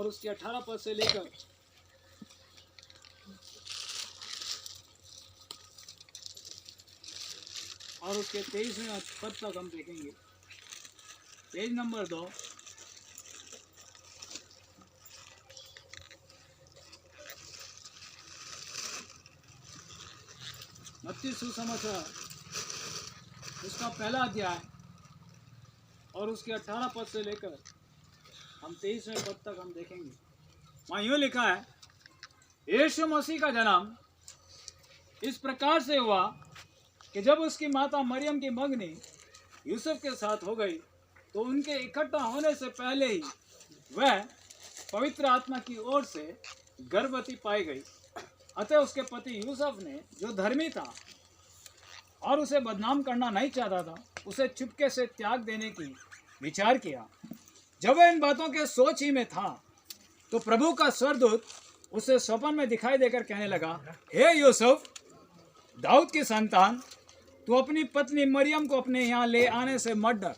और उसके 18 पद से लेकर और उसके 23वें पद तक हम देखेंगे। Page number 2। मत्ती सुसमाचार उसका पहला अध्याय और उसके 18 पद से लेकर हम 23वें पद तक हम देखेंगे। वहाँ यूँ लिखा है, यीशु मसीह का जन्म इस प्रकार से हुआ कि जब उसकी माता मरियम की मंगनी यूसुफ के साथ हो गई तो उनके इकट्ठा होने से पहले ही वह पवित्र आत्मा की ओर से गर्भवती पाई गई। अतः उसके पति यूसुफ ने, जो धर्मी था और उसे बदनाम करना नहीं चाहता था, उसे चुपके से त्याग देने की विचार किया। जब वह इन बातों के सोच ही में था तो प्रभु का स्वर्गदूत उसे स्वप्न में दिखाई देकर कहने लगा, हे यूसुफ, दाऊद की संतान, तू अपनी पत्नी मरियम को अपने यहाँ ले आने से मत डर,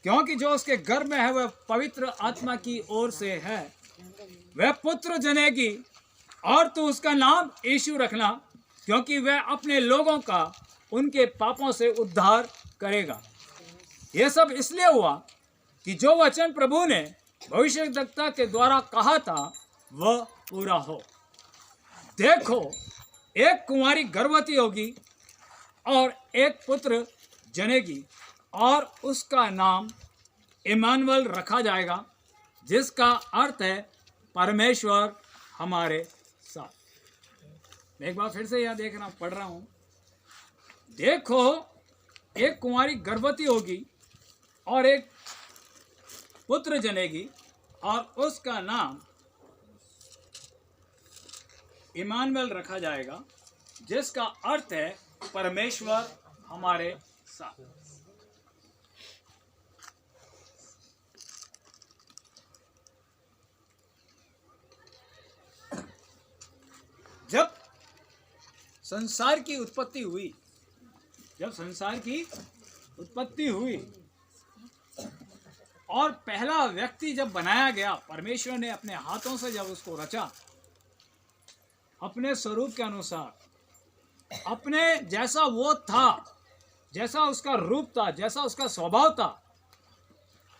क्योंकि जो उसके गर्भ में है वह पवित्र आत्मा की ओर से है। वह पुत्र जनेगी और तू उसका नाम यीशु रखना, क्योंकि वह अपने लोगों का उनके पापों से उद्धार करेगा। यह सब इसलिए हुआ कि जो वचन प्रभु ने भविष्यद्वक्ता के द्वारा कहा था वह पूरा हो। देखो, एक कुंवारी गर्भवती होगी और एक पुत्र जनेगी और उसका नाम इमानुएल रखा जाएगा, जिसका अर्थ है परमेश्वर हमारे साथ। मैं एक बार फिर से यहाँ देखना पढ़ रहा हूँ। देखो, एक कुंवारी गर्भवती होगी और एक पुत्र जनेगी और उसका नाम इमानुएल रखा जाएगा, जिसका अर्थ है परमेश्वर हमारे साथ। जब संसार की उत्पत्ति हुई, और पहला व्यक्ति जब बनाया गया, परमेश्वर ने अपने हाथों से जब उसको रचा, अपने स्वरूप के अनुसार, अपने जैसा वो था, जैसा उसका रूप था, जैसा उसका स्वभाव था,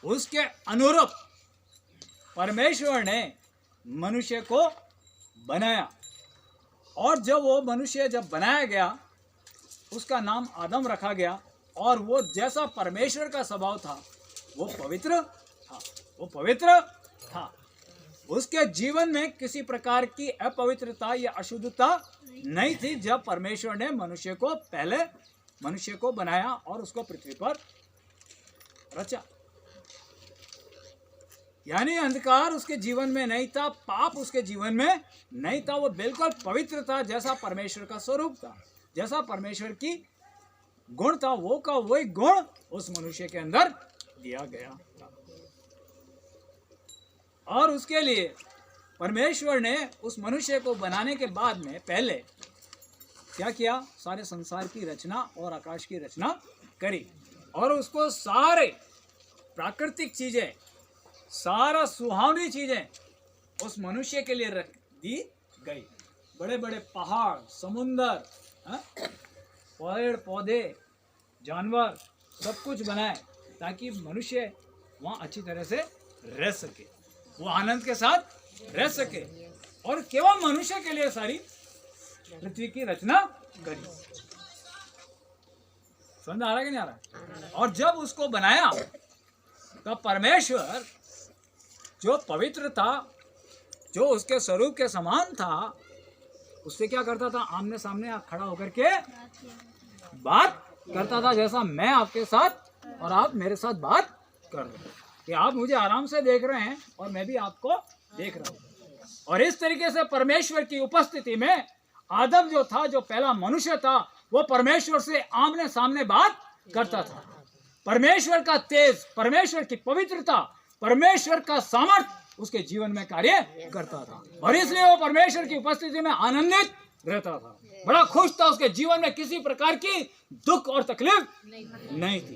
उसके अनुरूप परमेश्वर ने मनुष्य को बनाया। और जब वो मनुष्य जब बनाया गया, उसका नाम आदम रखा गया। और वो जैसा परमेश्वर का स्वभाव था वो पवित्र था। उसके जीवन में किसी प्रकार की अपवित्रता या अशुद्धता नहीं थी जब परमेश्वर ने मनुष्य को बनाया और उसको पृथ्वी पर रचा। यानी अंधकार उसके जीवन में नहीं था, पाप उसके जीवन में नहीं था, वो बिल्कुल पवित्र था, जैसा परमेश्वर का स्वरूप था, जैसा परमेश्वर की गुण था, वो का वही गुण उस मनुष्य के अंदर दिया गया था। और उसके लिए परमेश्वर ने उस मनुष्य को बनाने के बाद में पहले क्या किया? सारे संसार की रचना और आकाश की रचना करी और उसको सारे प्राकृतिक चीजें, सारा सुहावनी चीजें उस मनुष्य के लिए रख दी गई। बड़े बड़े पहाड़, समुंदर, पेड़ पौधे, जानवर, सब कुछ बनाए ताकि मनुष्य वहाँ अच्छी तरह से रह सके, वो आनंद के साथ रह सके। और केवल मनुष्य के लिए सारी पृथ्वी की रचना करी। समझ आ रहा है कि नहीं आ रहा? और जब उसको बनाया तब परमेश्वर जो पवित्र था, जो उसके स्वरूप के समान था, उससे क्या करता था? आमने सामने खड़ा होकर के बात करता था, जैसा मैं आपके साथ और आप मेरे साथ बात कर रहे हैं कि आप मुझे आराम से देख रहे हैं और मैं भी आपको देख रहा हूँ। और इस तरीके से परमेश्वर की उपस्थिति में आदम जो था, जो पहला मनुष्य था, वो परमेश्वर से आमने सामने बात करता था। परमेश्वर का तेज, परमेश्वर की पवित्रता, परमेश्वर का सामर्थ्य उसके जीवन में कार्य करता था और इसलिए वो परमेश्वर की उपस्थिति में आनंदित रहता था, बड़ा खुश था। उसके जीवन में किसी प्रकार की दुख और तकलीफ नहीं थी।